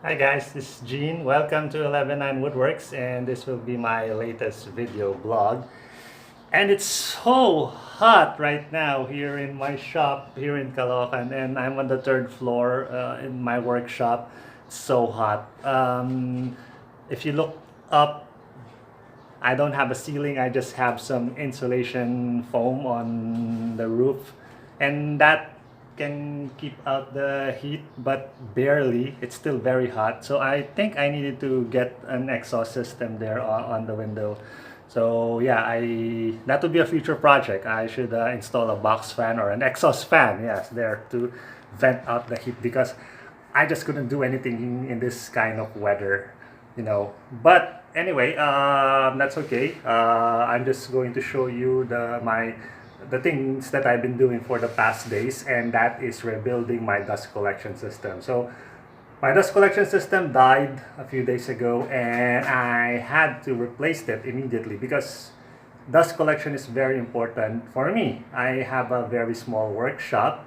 Hi guys, this is Gene. Welcome to 119 Woodworks, and this will be my latest video blog. And it's so hot right now here in my shop here in Caloocan, and I'm on the third floor in my workshop. It's so hot. If you look up, I don't have a ceiling. I just have some insulation foam on the roof, and that can keep out the heat, but barely. It's still very hot, so I think I needed to get an exhaust system there on the window. So yeah, I that would be a future project. I should install a box fan or an exhaust fan, yes, there to vent out the heat, because I just couldn't do anything in this kind of weather. But anyway, that's okay. I'm just going to show you the things that I've been doing for the past days, and that is rebuilding my dust collection system. So my dust collection system died a few days ago, and I had to replace it immediately because dust collection is very important for me. I have a very small workshop,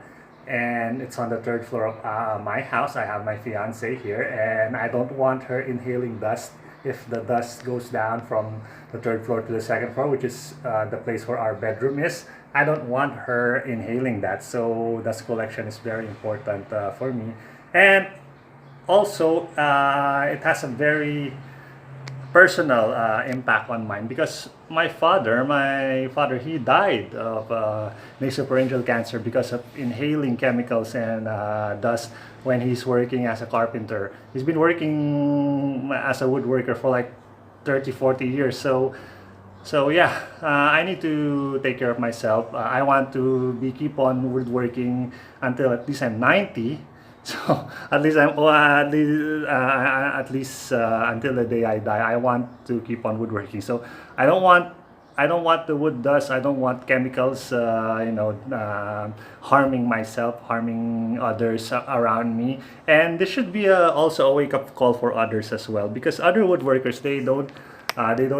and it's on the third floor of my house. I have my fiance here, and I don't want her inhaling dust if the dust goes down from the third floor to the second floor, which is the place where our bedroom is. I don't want her inhaling that, so dust collection is very important for me. And also, it has a very personal impact on mine, because my father, he died of nasopharyngeal cancer because of inhaling chemicals and dust when he's working as a carpenter. He's been working as a woodworker for like 30-40 years. So yeah, I need to take care of myself. I want to keep on woodworking until at least I'm 90. So at least until the day I die, I want to keep on woodworking. So I don't want the wood dust. I don't want chemicals, harming myself, harming others around me. And this should be also a wake-up call for others as well, because other woodworkers, they don't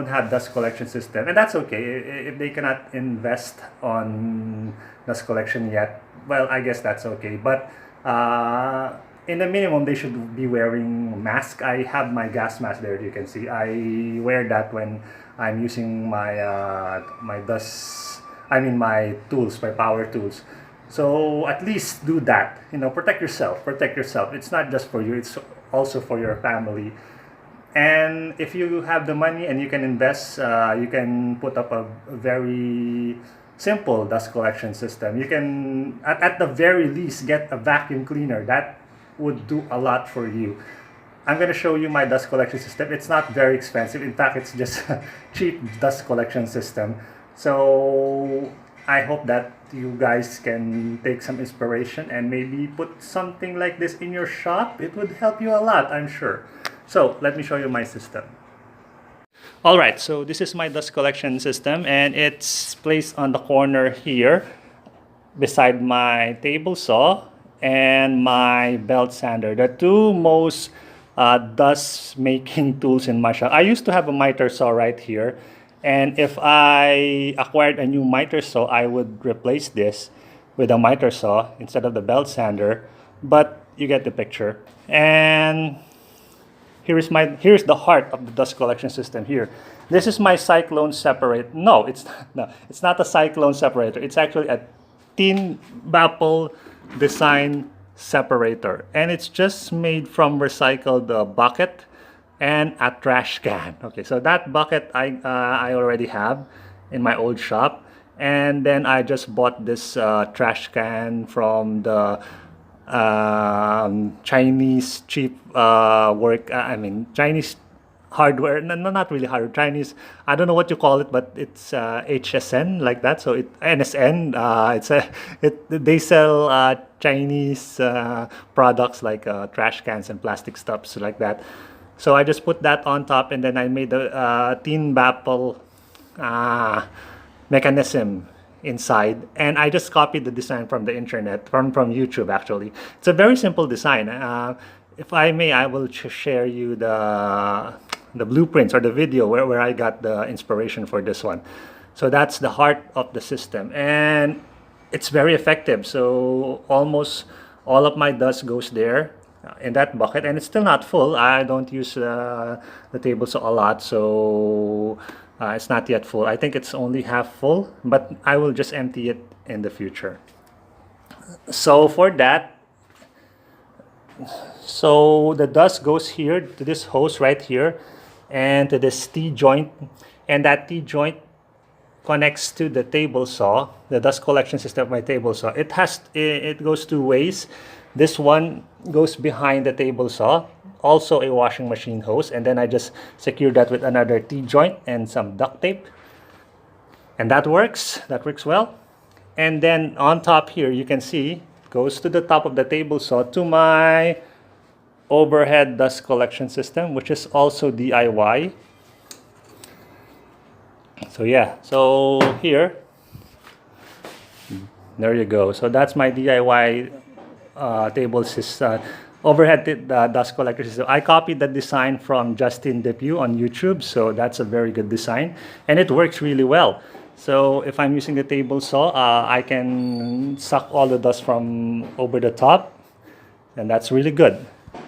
have dust collection system, and that's okay. If they cannot invest on dust collection yet, well, I guess that's okay. But in the minimum, they should be wearing mask. I have my gas mask there. You can see I wear that when I'm using my dust. I mean my tools, my power tools. So at least do that. Protect yourself. Protect yourself. It's not just for you. It's also for your family. And if you have the money and you can invest, you can put up a very simple dust collection system. You can, at the very least, get a vacuum cleaner. That would do a lot for you. I'm going to show you my dust collection system. It's not very expensive. In fact, it's just a cheap dust collection system. So I hope that you guys can take some inspiration and maybe put something like this in your shop. It would help you a lot, I'm sure. So let me show you my system. Alright, so this is my dust collection system, and it's placed on the corner here beside my table saw and my belt sander, the two most dust making tools in my shop. I used to have a miter saw right here, and if I acquired a new miter saw, I would replace this with a miter saw instead of the belt sander, but you get the picture. And here's the heart of the dust collection system here. This is my cyclone separator. No, it's not a cyclone separator. It's actually a tin baffle design separator, and it's just made from recycled bucket and a trash can. Okay, so that bucket I already have in my old shop, and then I just bought this trash can from the Chinese cheap Chinese hardware. No, not really hardware. Chinese. I don't know what you call it, but it's HSN, like that. So NSN. They sell Chinese products like trash cans and plastic stuffs like that. So I just put that on top, and then I made the tin baffle mechanism inside, and I just copied the design from the internet, from YouTube actually. It's a very simple design. If I may, I will share you the blueprints or the video where I got the inspiration for this one. So that's the heart of the system, and it's very effective. So almost all of my dust goes there. in that bucket, and it's still not full. I don't use the table saw a lot, so it's not yet full. I think it's only half full, but I will just empty it in the future. So for that, so the dust goes here to this hose right here and to this T-joint, and that T-joint connects to the table saw, the dust collection system of my table saw. It goes two ways. This one goes behind the table saw, also a washing machine hose, and then I just secure that with another T-joint and some duct tape. And that works well. And then on top here, you can see, goes to the top of the table saw to my overhead dust collection system, which is also DIY. So yeah, so here, there you go. So that's my DIY table system, overhead dust collector system. I copied the design from Justin Depew on YouTube, so that's a very good design, and it works really well. So if I'm using the table saw, I can suck all the dust from over the top, and that's really good.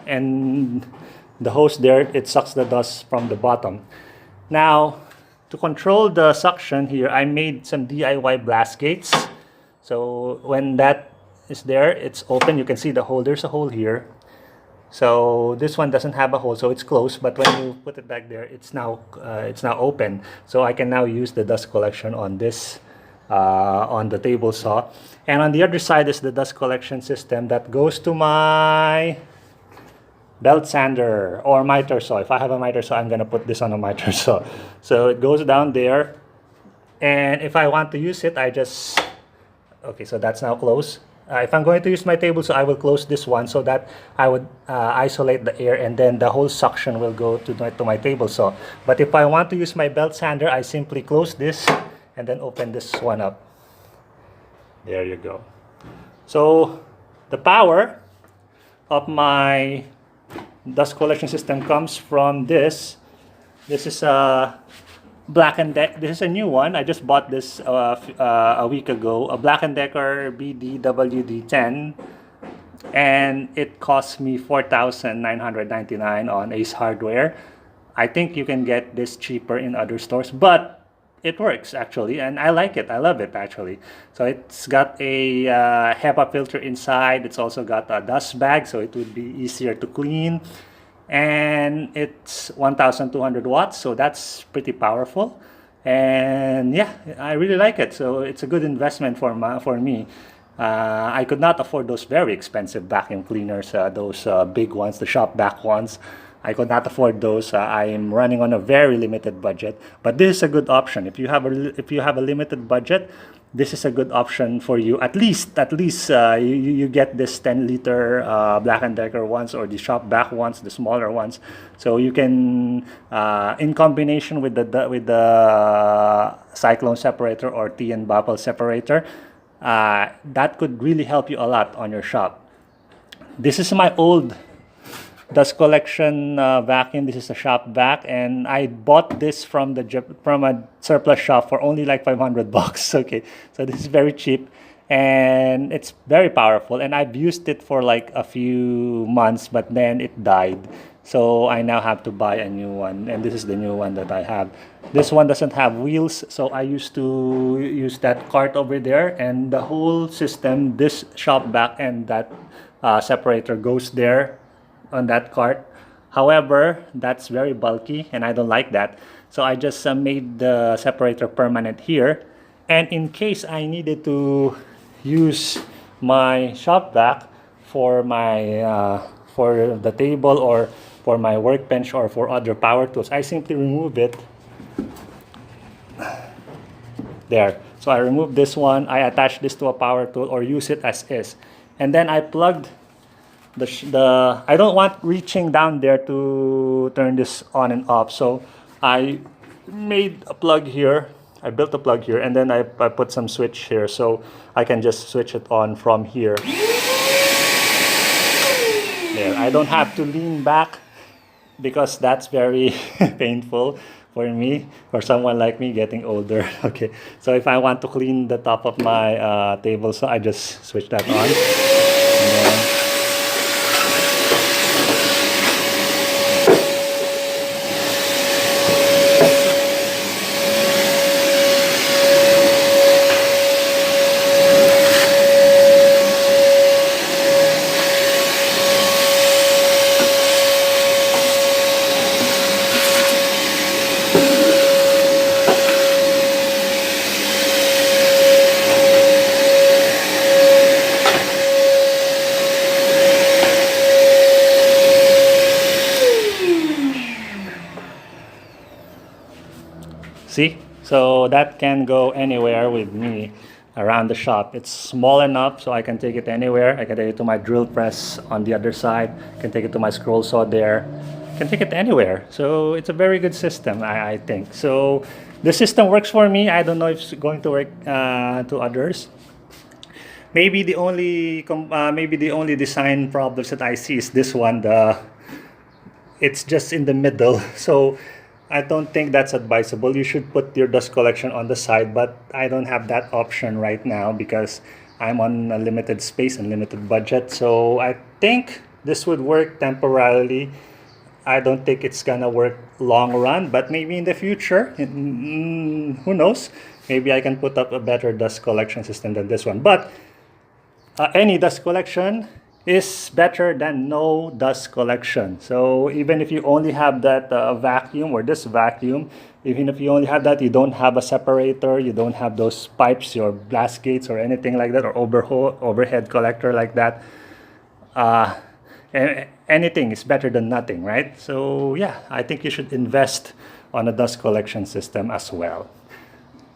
And the hose there, it sucks the dust from the bottom. Now, to control the suction here, I made some DIY blast gates. So when that is there, it's open. You can see the hole. There's a hole here. So this one doesn't have a hole, so it's closed. But when you put it back there, it's now open. So I can now use the dust collection on this on the table saw. And on the other side is the dust collection system that goes to my belt sander or miter saw. If I have a miter saw, I'm gonna put this on a miter saw. So it goes down there, and if I want to use it, I just, okay, so that's now closed. If I'm going to use my table saw, I will close this one so that I would isolate the air, and then the whole suction will go to my table saw. But if I want to use my belt sander, I simply close this and then open this one up. There you go. So the power of my dust collection system comes from this. This is a Black & Decker. This is a new one. I just bought this a week ago. A Black & Decker BDWD10, and it cost me $4,999 on Ace Hardware. I think you can get this cheaper in other stores, but it works actually, and I like it. I love it actually. So it's got a HEPA filter inside. It's also got a dust bag, so it would be easier to clean. And it's 1,200 watts, so that's pretty powerful. And yeah, I really like it. So it's a good investment for me. I could not afford those very expensive vacuum cleaners, those big ones, the shop vac ones. I could not afford those. I'm running on a very limited budget, but this is a good option. If you have a limited budget, this is a good option for you. At least you get this 10-liter Black & Decker ones, or the shop vac ones, the smaller ones. So you can, in combination with the cyclone separator or tea and bottle separator, that could really help you a lot on your shop. This is my old dust collection vacuum. This is a shop vac, and I bought this from a surplus shop for only like 500 bucks. Okay, so this is very cheap, and it's very powerful, and I've used it for like a few months, but then it died. So I now have to buy a new one, and this is the new one that I have. This one doesn't have wheels, so I used to use that cart over there, and the whole system, this shop vac and that separator goes there on that cart. However, that's very bulky, and I don't like that. So I just made the separator permanent here. And in case I needed to use my shop vac for my for the table, or for my workbench, or for other power tools, I simply remove it. There. So I remove this one. I attach this to a power tool, or use it as is. And then I plugged I don't want reaching down there to turn this on and off, so I made a plug here. I built a plug here, and then I put some switch here, so I can just switch it on from here. There, I don't have to lean back, because that's very painful for me, for someone like me getting older. Okay, so if I want to clean the top of my table, so I just switch that on. And then See? So that can go anywhere with me around the shop. It's small enough so I can take it anywhere. I can take it to my drill press on the other side. I can take it to my scroll saw there. I can take it anywhere. So it's a very good system, I think. So the system works for me. I don't know if it's going to work to others. Maybe the only design problems that I see is this one. It's just in the middle, so I don't think that's advisable. You should put your dust collection on the side, but I don't have that option right now because I'm on a limited space and limited budget. So I think this would work temporarily. I don't think it's gonna work long run, but maybe in the future, who knows? Maybe I can put up a better dust collection system than this one. But any dust collection is better than no dust collection. So even if you only have that vacuum or this vacuum, even if you only have that, you don't have a separator, you don't have those pipes or blast gates or anything like that, or overhead collector like that. Anything is better than nothing, right? So yeah, I think you should invest on a dust collection system as well.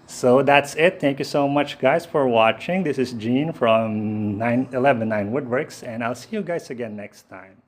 So that's it. Thank you so much, guys, for watching. This is Gene from 9119 Woodworks, and I'll see you guys again next time.